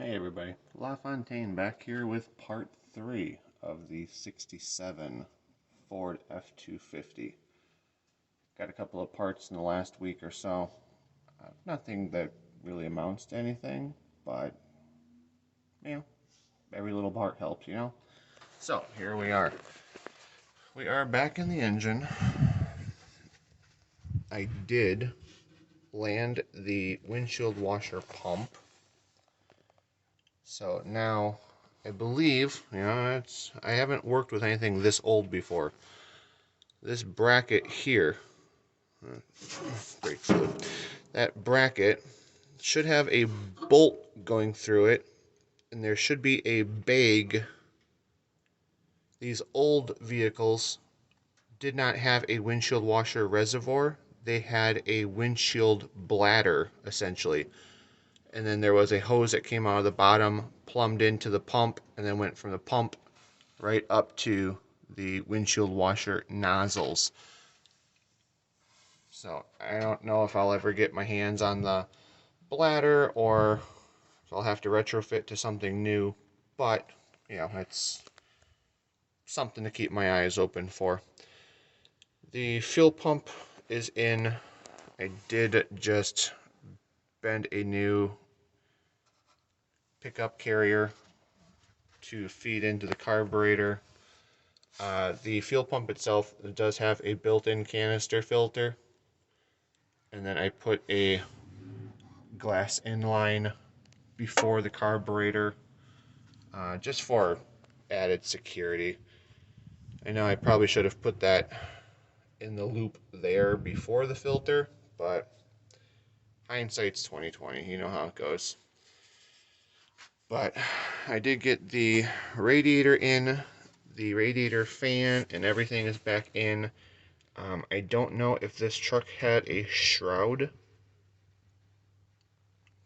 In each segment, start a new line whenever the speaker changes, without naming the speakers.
Hey everybody, LaFontaine back here with part 3 of the 67 Ford F-250. Got a couple of parts in the last week or so. Nothing that really amounts to anything, but, you know, every little part helps. So, here we are. We are back in the engine. I did land the windshield washer pump. So now, I believe, I haven't worked with anything this old before. This bracket here, brake fluid, that bracket should have a bolt going through it, and there should be a bag. These old vehicles did not have a windshield washer reservoir. They had a windshield bladder, essentially. And then there was a hose that came out of the bottom, plumbed into the pump, and then went from the pump right up to the windshield washer nozzles. So I don't know if I'll ever get my hands on the bladder or if I'll have to retrofit to something new, but it's something to keep my eyes open for. The fuel pump is in. I did just bend a new pickup carrier to feed into the carburetor. The fuel pump itself does have a built-in canister filter, and then I put a glass inline before the carburetor just for added security. I know I probably should have put that in the loop there before the filter, but hindsight's 2020. You know how it goes. But I did get the radiator in, the radiator fan, and everything is back in. I don't know if this truck had a shroud,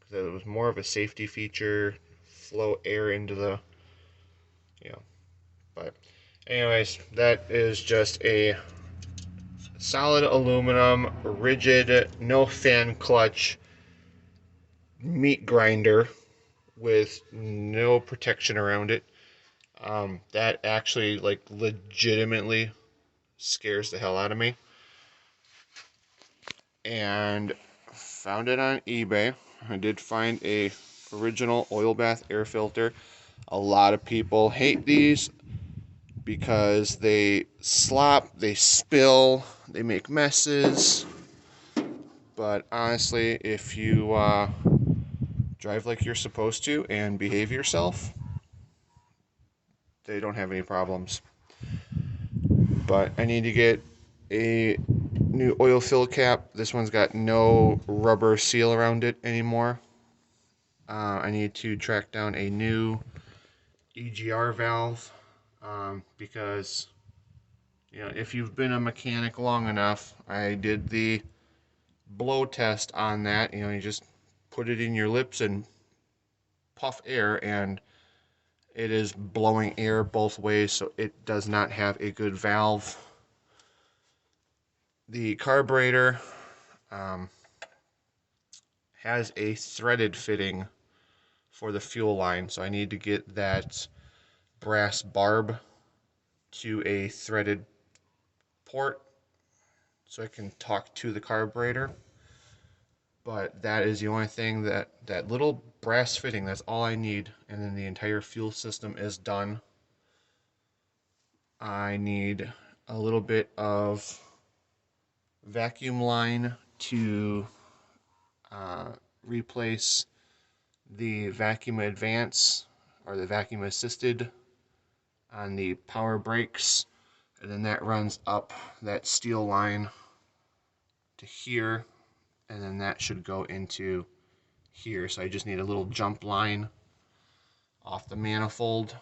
because it was more of a safety feature, flow air into the, but anyways, that is just a solid aluminum, rigid, no fan clutch meat grinder with no protection around it. That actually, like, legitimately scares the hell out of me. And found it on eBay. I did find a original oil bath air filter. A lot of people hate these because they slop, they spill, they make messes. But honestly, if you drive like you're supposed to and behave yourself, they don't have any problems. But I need to get a new oil fill cap. This one's got no rubber seal around it anymore. I need to track down a new EGR valve because if you've been a mechanic long enough, I did the blow test on that. You just put it in your lips and puff air, and it is blowing air both ways, so it does not have a good valve. The carburetor has a threaded fitting for the fuel line, so I need to get that brass barb to a threaded port so I can talk to the carburetor. But that is the only thing, that little brass fitting, that's all I need, and then the entire fuel system is done. I need a little bit of vacuum line to replace the vacuum advance or the vacuum assisted on the power brakes, and then that runs up that steel line to here, and then that should go into here. So I just need a little jump line off the manifold.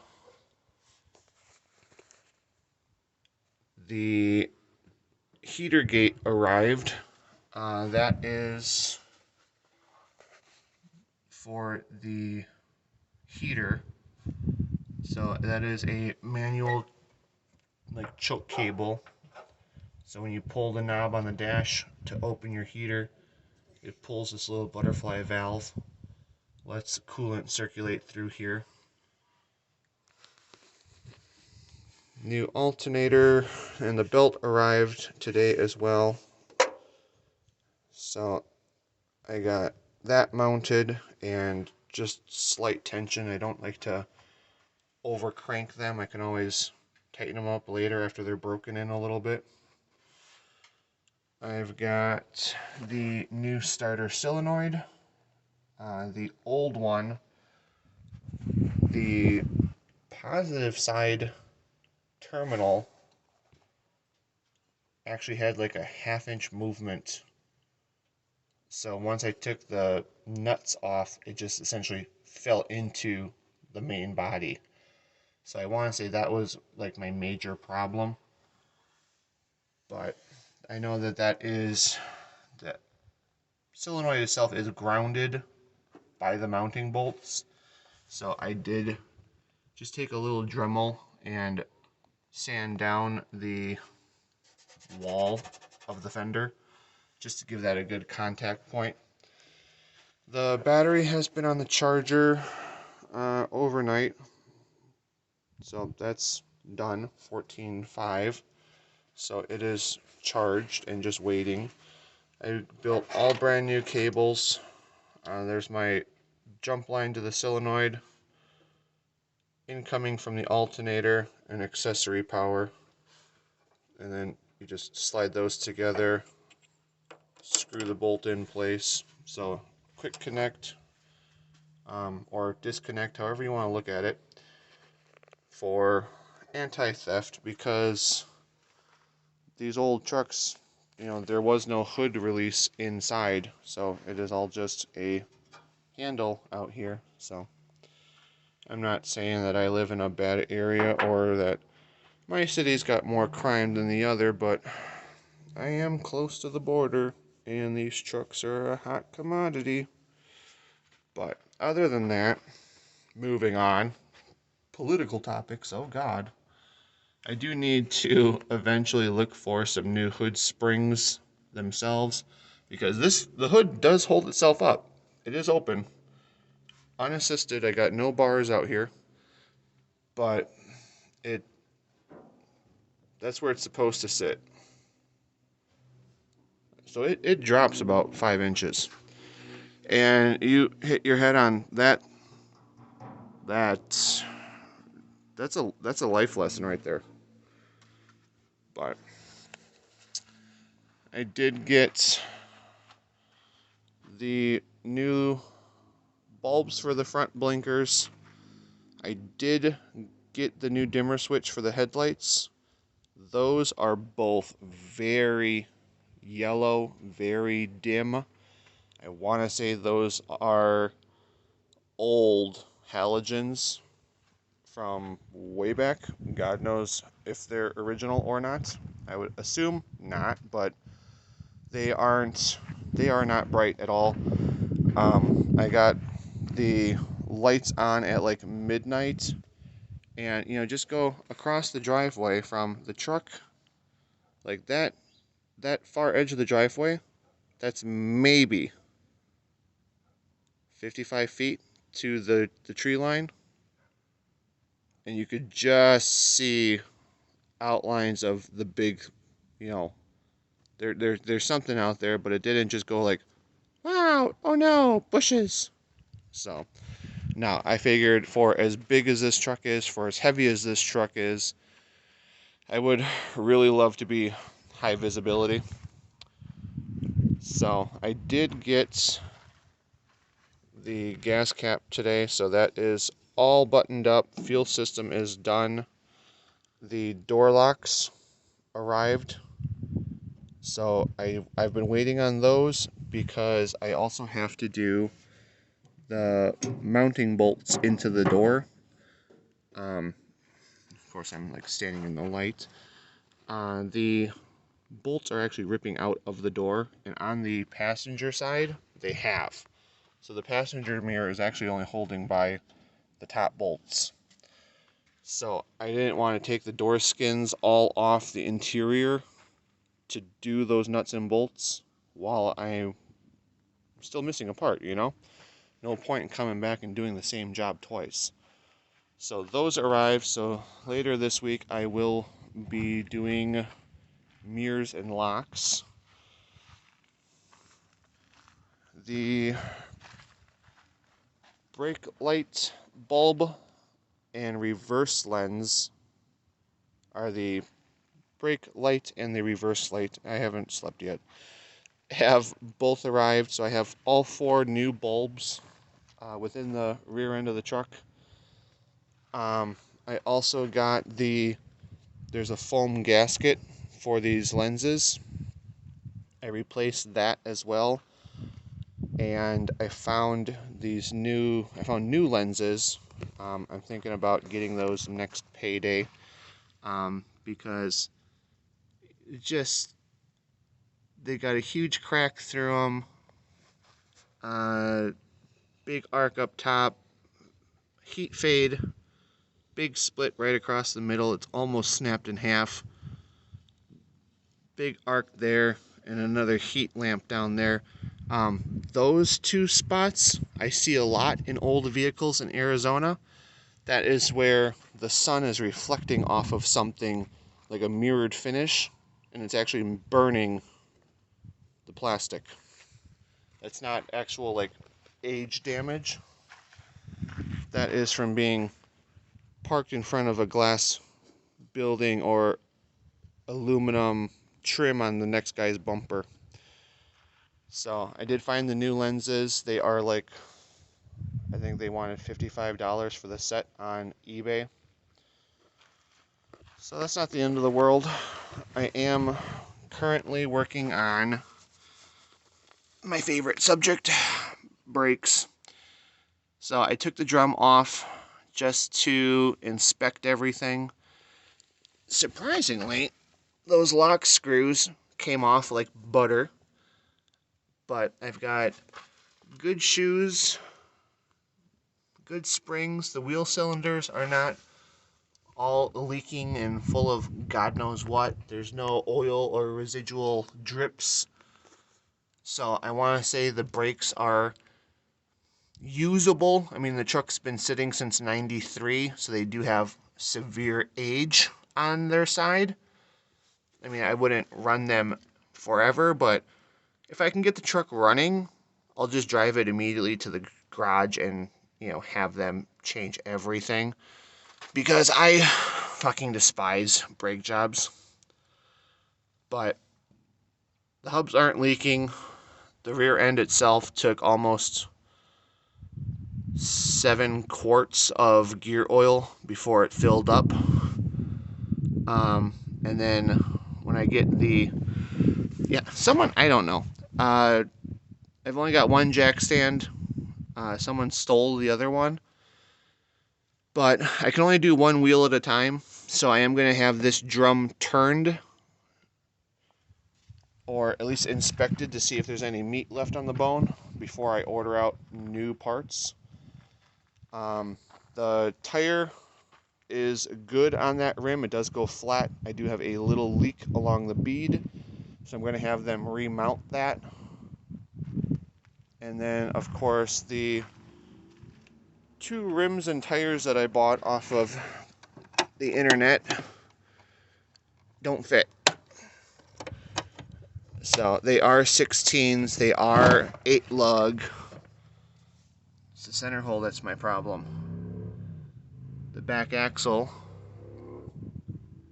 The heater gate arrived. That is for the heater. So that is a manual, like, choke cable. So when you pull the knob on the dash to open your heater, it pulls this little butterfly valve, lets coolant circulate through here. New alternator and the belt arrived today as well. So I got that mounted and just slight tension. I don't like to over crank them. I can always tighten them up later after they're broken in a little bit. I've got the new starter solenoid. The old one, the positive side terminal actually had like a half-inch movement. So once I took the nuts off, it just essentially fell into the main body. So I want to say that was like my major problem. But I know that that solenoid itself is grounded by the mounting bolts. So I did just take a little Dremel and sand down the wall of the fender just to give that a good contact point. The battery has been on the charger overnight, so that's done, 14.5. So it is charged and just waiting. I built all brand new cables. There's my jump line to the solenoid, incoming from the alternator, and accessory power. And then you just slide those together, screw the bolt in place. So quick connect or disconnect, however you want to look at it, for anti-theft, because these old trucks, there was no hood release inside, so it is all just a handle out here. So I'm not saying that I live in a bad area or that my city's got more crime than the other, but I am close to the border and these trucks are a hot commodity. But other than that, moving on, political topics, oh God. I do need to eventually look for some new hood springs themselves, because the hood does hold itself up. It is open, unassisted. I got no bars out here, but it that's where it's supposed to sit. So it drops about 5 inches, and you hit your head on that that's a life lesson right there. But I did get the new bulbs for the front blinkers. I did get the new dimmer switch for the headlights. Those are both very yellow, very dim. I want to say those are old halogens from way back. God knows if they're original or not. I would assume not, but they are not bright at all. I got the lights on at like midnight, and just go across the driveway from the truck, like that far edge of the driveway. That's maybe 55 feet to the tree line, and you could just see outlines of the big, you know, there's something out there, but it didn't just go like, wow, oh no, bushes. So now I figured, for as big as this truck is, for as heavy as this truck is, I would really love to be high visibility. So I did get the gas cap today, so that is all buttoned up. Fuel system is done. The door locks arrived, so I've been waiting on those because I also have to do the mounting bolts into the door. Of course, I'm like standing in the light. The bolts are actually ripping out of the door, and on the passenger side, they have. So the passenger mirror is actually only holding by the top bolts. So I didn't want to take the door skins all off the interior to do those nuts and bolts while I'm still missing a part. no point in coming back and doing the same job twice. So those arrived. So later this week I will be doing mirrors and locks. The brake light bulb and reverse lens are the brake light and the reverse light. I haven't slept yet. Have both arrived, so I have all 4 new bulbs within the rear end of the truck. I also got there's a foam gasket for these lenses. I replaced that as well. And I found new lenses. I'm thinking about getting those next payday because they got a huge crack through them, big arc up top, heat fade, big split right across the middle. It's almost snapped in half. Big arc there, and another heat lamp down there. Those 2 spots I see a lot in old vehicles in Arizona. That is where the sun is reflecting off of something like a mirrored finish, and it's actually burning the plastic. That's not actual like age damage. That is from being parked in front of a glass building or aluminum trim on the next guy's bumper. So I did find the new lenses. They are like, I think they wanted $55 for the set on eBay. So that's not the end of the world. I am currently working on my favorite subject, brakes. So I took the drum off just to inspect everything. Surprisingly, those lock screws came off like butter. But I've got good shoes, good springs. The wheel cylinders are not all leaking and full of God knows what. There's no oil or residual drips. So I want to say the brakes are usable. I mean, the truck's been sitting since '93, so they do have severe age on their side. I mean, I wouldn't run them forever, but if I can get the truck running, I'll just drive it immediately to the garage and, have them change everything. Because I fucking despise brake jobs. But the hubs aren't leaking. The rear end itself took almost 7 quarts of gear oil before it filled up. And then when I get I don't know. I've only got one jack stand. Someone stole the other one. But I can only do one wheel at a time. So I am going to have this drum turned, or at least inspected to see if there's any meat left on the bone before I order out new parts. The tire is good on that rim. It does go flat. I do have a little leak along the bead, so I'm going to have them remount that. And then, of course, the 2 rims and tires that I bought off of the internet don't fit. So they are 16s. They are 8 lug. It's the center hole that's my problem. The back axle,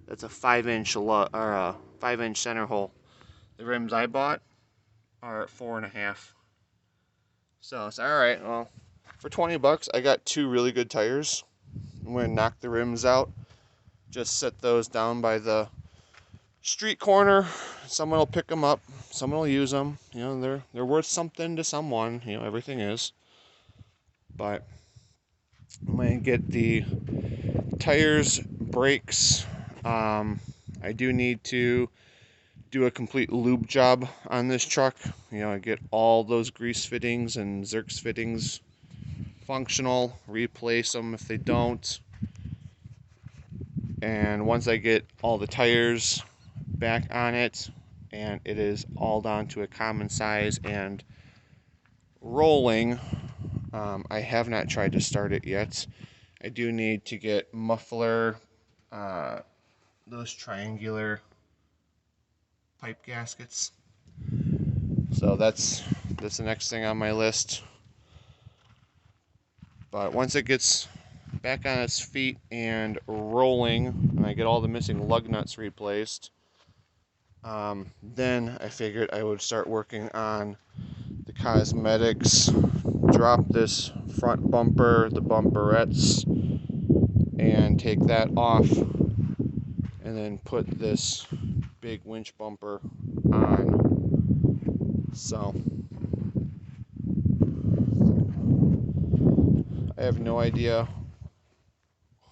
that's a 5-inch or a 5-inch center hole. The rims I bought are 4.5. So it's all right. Well, for 20 bucks, I got 2 really good tires. I'm gonna knock the rims out. Just set those down by the street corner. Someone will pick them up. Someone will use them. They're worth something to someone. Everything is. But I'm gonna get the tires, brakes. I do need to do a complete lube job on this truck. I get all those grease fittings and Zerks fittings functional, replace them if they don't. And once I get all the tires back on it and it is all down to a common size and rolling, I have not tried to start it yet. I do need to get muffler, uh, those triangular pipe gaskets. So that's the next thing on my list. But once it gets back on its feet and rolling, and I get all the missing lug nuts replaced, then I figured I would start working on the cosmetics, drop this front bumper, the bumperettes, and take that off, and then put this big winch bumper on. So I have no idea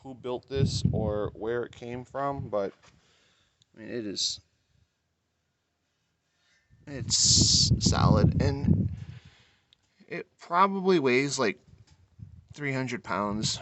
who built this or where it came from, but I mean it's solid, and it probably weighs like 300 pounds.